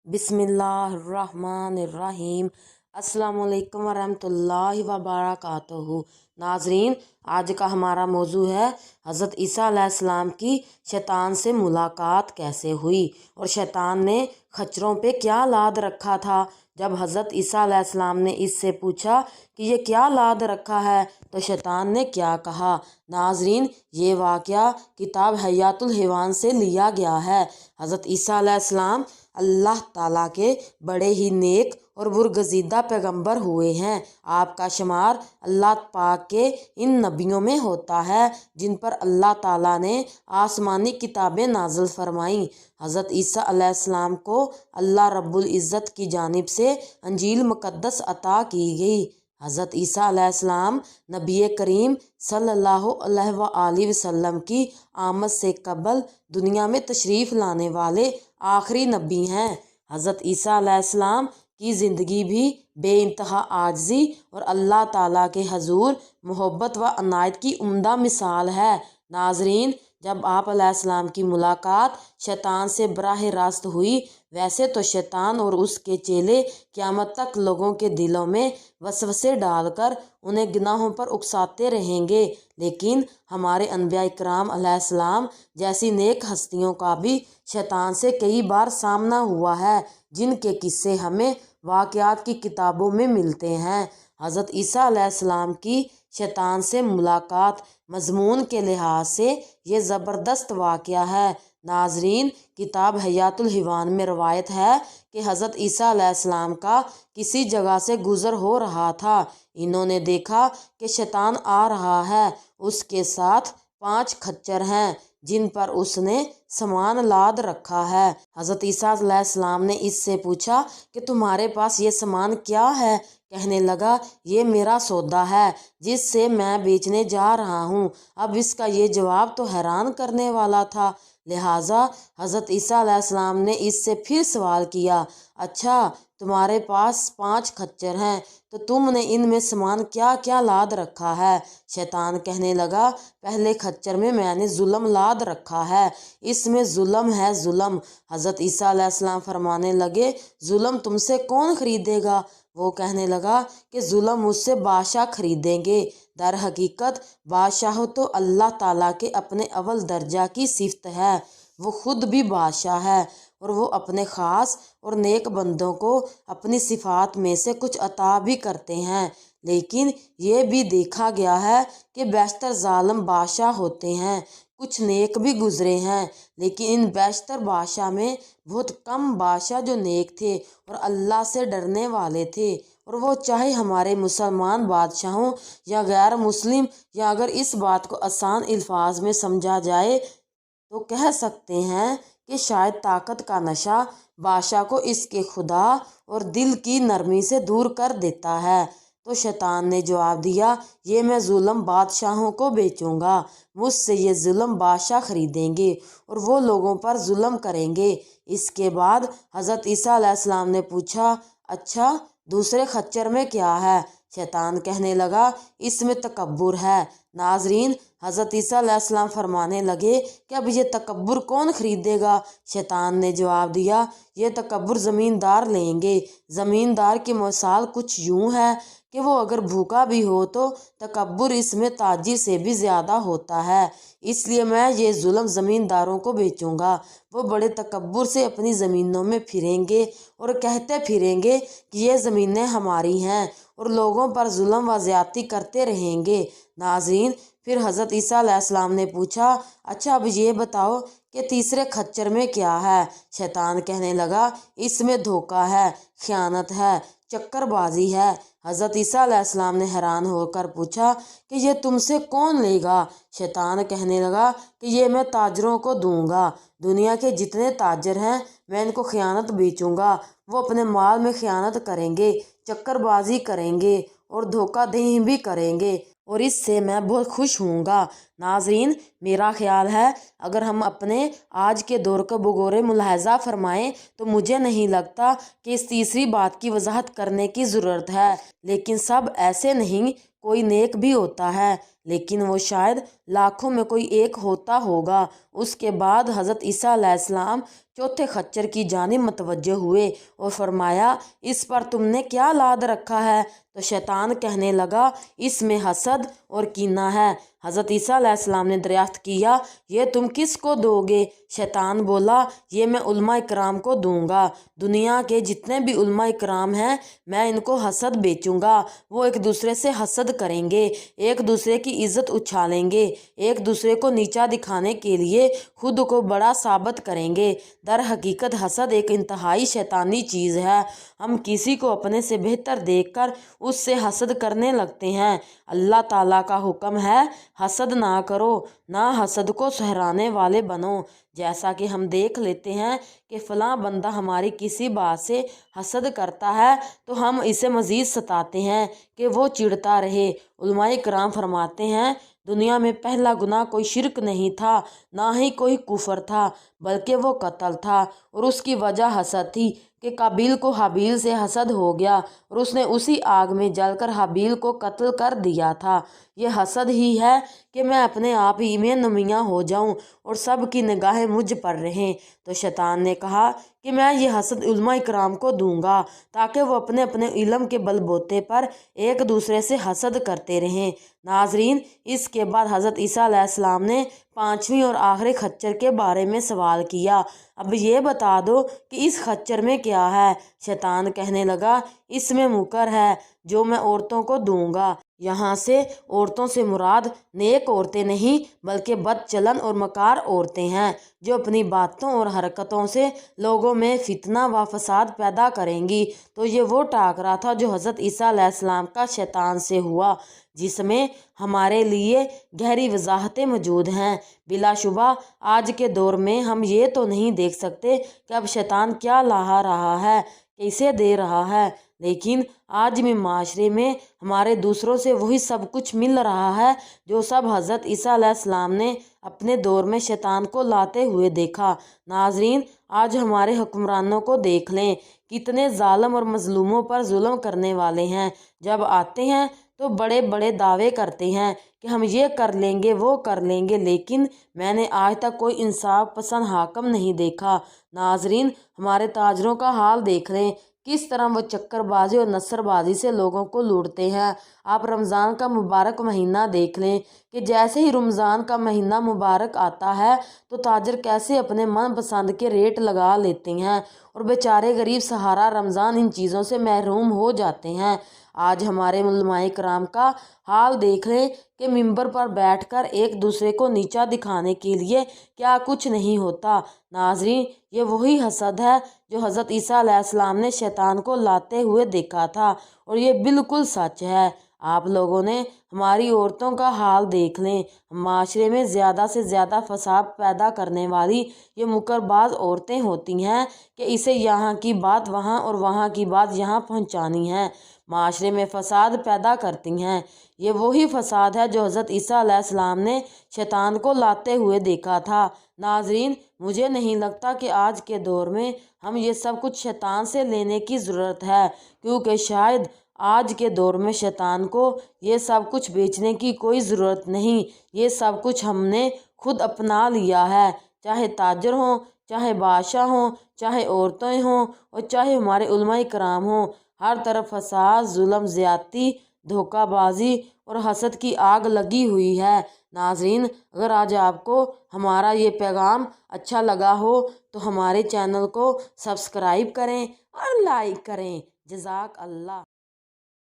बिस्मिल्लाहिर्रहमानिर्रहीम। अस्सलाम वालेकुम वरहमतुल्लाहि वबरकातुहू। नाजरीन, आज का हमारा मौजू है हज़रत ईसा अलैहिस्सलाम की शैतान से मुलाकात कैसे हुई और शैतान ने खच्चरों पे क्या लाद रखा था। जब हज़रत ईसा अलैहिस्सलाम ने इससे पूछा कि ये क्या लाद रखा है तो शैतान ने क्या कहा। नाजरीन, ये वाक़या किताब हयातुल हैवान से लिया गया है। हज़रत ईसा अलैहिस्सलाम अल्लाह ताला के बड़े ही नेक और बुरगज़ीदा पैगंबर हुए हैं। आपका शुमार अल्लाह पाक के इन नबियों में होता है जिन पर अल्लाह ताला ने आसमानी किताबें नाज़िल फरमाईं। हज़रत ईसा अलैहिस्सलाम को अल्लाह रब्बुल इज़्ज़त की जानिब से अंजील मुक़द्दस अता की गई। हज़रत ईसा अलैहिस्सलाम नबी करीम सल्लल्लाहु अलैहि वसल्लम की आमद से कबल दुनिया में तशरीफ़ लाने वाले आखिरी नबी हैं। हज़रत ईसा अलैहिस्सलाम की ज़िंदगी भी बेइंतहा आजिज़ी और अल्लाह ताला के हजूर मोहब्बत व अनायत की उम्दा मिसाल है। नाजरीन, जब आप अलैहिस्सलाम की मुलाकात शैतान से बराह रास्त हुई, वैसे तो शैतान और उसके चेले क़यामत तक लोगों के दिलों में वसवसे डालकर उन्हें गुनाहों पर उकसाते रहेंगे, लेकिन हमारे अनबिया इकराम अलैहिस्सलाम जैसी नेक हस्तियों का भी शैतान से कई बार सामना हुआ है, जिनके किस्से हमें वाक़यात की किताबों में मिलते हैं। हज़रत ईसा अलैहिस्सलाम की शैतान से मुलाकात मज़मून के लिहाज से ये ज़बरदस्त वाक़या है। नाजरीन, किताब हयातुल हैवान में रवायत है कि हज़रत ईसा अलैहिस्सलाम का किसी जगह से गुज़र हो रहा था। इन्होंने देखा कि शैतान आ रहा है, उसके साथ 5 खच्चर हैं जिन पर उसने सामान लाद रखा है। हज़रत ईसा अलैहिस्सलाम ने इससे पूछा कि तुम्हारे पास ये सामान क्या है। कहने लगा, ये मेरा सौदा है जिससे मैं बेचने जा रहा हूँ। अब इसका ये जवाब तो हैरान करने वाला था, लिहाजा हज़रत ईसा अलैहिस्सलाम ने इससे फिर सवाल किया, अच्छा तुम्हारे पास 5 खच्चर हैं तो तुमने इनमें सामान क्या क्या लाद रखा है। शैतान कहने लगा, पहले खच्चर में मैंने जुल्म लाद रखा है, इसमें जुल्म है जुल्म। हज़रत ईसा अलैहिस्सलाम फरमाने लगे, जुल्म तुमसे कौन खरीदेगा। वो कहने लगा कि जुल्म मुझसे बादशाह खरीदेंगे। दर हकीकत बादशाह तो अल्लाह ताला के अपने अव्वल दर्जा की सिफत है। वो खुद भी बादशाह है और वो अपने ख़ास और नेक बंदों को अपनी सिफ़ात में से कुछ अता भी करते हैं, लेकिन ये भी देखा गया है कि बेशतर ज़ालिम बादशाह होते हैं। कुछ नेक भी गुज़रे हैं, लेकिन इन बेशतर बादशाह में बहुत कम बादशाह जो नेक थे और अल्लाह से डरने वाले थे। और वो चाहे हमारे मुसलमान बादशाहों या गैर मुस्लिम, या अगर इस बात को आसान अल्फाज में समझा जाए तो कह सकते हैं कि शायद ताकत का नशा बादशाह को इसके खुदा और दिल की नरमी से दूर कर देता है। तो शैतान ने जवाब दिया, ये मैं जुल्म बादशाहों को बेचूंगा, मुझसे ये जुल्म बादशाह खरीदेंगे और वो लोगों पर जुल्म करेंगे। इसके बाद हज़रत ईसा अलैहिस्सलाम ने पूछा, अच्छा दूसरे खच्चर में क्या है। शैतान कहने लगा, इसमें तकब्बुर है। नाजरीन, हज़रत ईसा अलैहिस्सलाम फरमाने लगे कि अब ये तकब्बुर कौन खरीदेगा। शैतान ने जवाब दिया, ये तकब्बुर ज़मींदार लेंगे। ज़मींदार की मिसाल कुछ यूँ है कि वो अगर भूखा भी हो तो तकब्बुर इसमें ताजिर से भी ज़्यादा होता है, इसलिए मैं ये जुल्म ज़मींदारों को बेचूंगा। वो बड़े तकब्बुर से अपनी ज़मीनों में फिरेंगे और कहते फिरेंगे कि ये ज़मीनें हमारी हैं और लोगों पर जुल्म व ज़्यादती करते रहेंगे। नाज़रीन, फिर हज़रत ईसा अलैहिस्सलाम ने पूछा, अच्छा अब ये बताओ कि तीसरे खच्चर में क्या है। शैतान कहने लगा, इसमें धोखा है, ख़यानत है, चक्करबाजी है। हज़रत ईसा अलैहिस्सलाम ने हैरान होकर पूछा कि ये तुमसे कौन लेगा। शैतान कहने लगा कि ये मैं ताजरों को दूंगा। दुनिया के जितने ताजर हैं मैं इनको ख़यानत बेचूंगा। वो अपने माल में ख़यानत करेंगे, चक्करबाजी करेंगे और धोखाधड़ी भी करेंगे और इससे मैं बहुत खुश हूँगा। नाजरीन, मेरा ख़्याल है अगर हम अपने आज के दौर को बगौर मुलाहज़ा फरमाएँ तो मुझे नहीं लगता कि इस तीसरी बात की वजाहत करने की ज़रूरत है, लेकिन सब ऐसे नहीं, कोई नेक भी होता है, लेकिन वो शायद लाखों में कोई एक होता होगा। उसके बाद हज़रत ईसा अलैहिस्सलाम चौथे खच्चर की जानिब मुतवज्जह हुए और फरमाया, इस पर तुमने क्या लाद रखा है? तो शैतान कहने लगा, इसमें हसद और कीना है। हज़रत ईसा अलैहिस्सलाम ने दरियाफ्त किया, ये तुम किसको दोगे? शैतान बोला, ये मैं उलमा इकराम को दूंगा। दुनिया के जितने भी उलमा इकराम हैं, मैं इनको हसद बेचूंगा। वो एक दूसरे से हसद करेंगे, एक दूसरे की इज्जत उछालेंगे, एक दूसरे को नीचा दिखाने के लिए खुद को बड़ा साबित करेंगे। दर हकीकत हसद एक इंतहाई शैतानी चीज़ है। हम किसी को अपने से बेहतर देखकर उससे हसद करने लगते हैं। अल्लाह ताला का हुक्म है, हसद ना करो, ना हसद को सहराने वाले बनो। जैसा कि हम देख लेते हैं कि फ़लाँ बंदा हमारी किसी बात से हसद करता है तो हम इसे मज़ीद सताते हैं कि वो चिढ़ता रहे। उलमाए किराम फरमाते हैं, दुनिया में पहला गुनाह कोई शिरक नहीं था, ना ही कोई कुफर था, बल्कि वो कत्ल था। और उसकी वजह हसद थी कि काबिल को हाबील से हसद हो गया और उसने उसी आग में जलकर हाबील को कत्ल कर दिया था। ये हसद ही है कि मैं अपने आप ही में नुमायाँ हो जाऊं और सब की निगाहें मुझ पर रहें। तो शैतान ने कहा कि मैं ये हसद उलमा इकराम को दूंगा ताकि वो अपने अपने इल्म के बलबूते पर एक दूसरे से हसद करते रहें। नाजरीन, इसके बाद हज़रत ईसा अलैहिस्सलाम ने पाँचवीं और आखिरी खच्चर के बारे में सवाल किया, अब ये बता दो कि इस खच्चर में क्या है? शैतान कहने लगा, इसमें मुकर है जो मैं औरतों को दूंगा। यहाँ से औरतों से मुराद नेक औरतें नहीं बल्कि बदचलन और मकार औरतें हैं जो अपनी बातों और हरकतों से लोगों में फितना व फसाद पैदा करेंगी। तो ये वो टाकरा था जो हज़रत ईसा अलैहिस्सलाम का शैतान से हुआ, जिसमें हमारे लिए गहरी वजाहतें मौजूद हैं। बिलाशुबा आज के दौर में हम ये तो नहीं देख सकते कि अब शैतान क्या ला रहा है, कैसे दे रहा है, लेकिन आज भी माशरे में हमारे दूसरों से वही सब कुछ मिल रहा है जो सब हज़रत ईसा अलैहिस्सलाम ने अपने दौर में शैतान को लाते हुए देखा। नाजरीन, आज हमारे हुक्मरानों को देख लें, कितने जालिम और मजलूमों पर जुल्म करने वाले हैं। जब आते हैं तो बड़े बड़े दावे करते हैं कि हम ये कर लेंगे वो कर लेंगे, लेकिन मैंने आज तक कोई इंसाफ पसंद हाकम नहीं देखा। नाजरीन, हमारे ताजरों का हाल देख लें, किस तरह वो चक्करबाजी और नसरबाजी से लोगों को लूटते हैं। आप रमज़ान का मुबारक महीना देख लें कि जैसे ही रमज़ान का महीना मुबारक आता है तो ताजर कैसे अपने मन पसंद के रेट लगा लेते हैं और बेचारे गरीब सहारा रमज़ान इन चीज़ों से महरूम हो जाते हैं। आज हमारे उलमाए कराम का हाल देख लें कि मिंबर पर बैठकर एक दूसरे को नीचा दिखाने के लिए क्या कुछ नहीं होता। नाजरीन, ये वही हसद है जो हज़रत ईसा अलैहिस्सलाम ने शैतान को लाते हुए देखा था और ये बिल्कुल सच है। आप लोगों ने हमारी औरतों का हाल देख लें, माशरे में ज़्यादा से ज़्यादा फसाद पैदा करने वाली ये मुकरबाज औरतें होती हैं कि इसे यहाँ की बात वहाँ और वहाँ की बात यहाँ पहुँचानी है, माशरे में फ़साद पैदा करती हैं। ये वही फ़साद है जो हज़रत ईसा अलैहिस्सलाम ने शैतान को लाते हुए देखा था। नाजरीन, मुझे नहीं लगता कि आज के दौर में हम ये सब कुछ शैतान से लेने की ज़रूरत है, क्योंकि शायद आज के दौर में शैतान को ये सब कुछ बेचने की कोई ज़रूरत नहीं। ये सब कुछ हमने खुद अपना लिया है, चाहे ताजर हों, चाहे बादशाह हों, चाहे औरतें हों और चाहे हमारे उलमाए कराम हों। हर तरफ फसाद, जुल्म, ज़्यादती, धोखाबाजी और हसद की आग लगी हुई है। नाजरीन, अगर आज आपको हमारा ये पैगाम अच्छा लगा हो तो हमारे चैनल को सब्सक्राइब करें और लाइक करें। जज़ाक अल्लाह।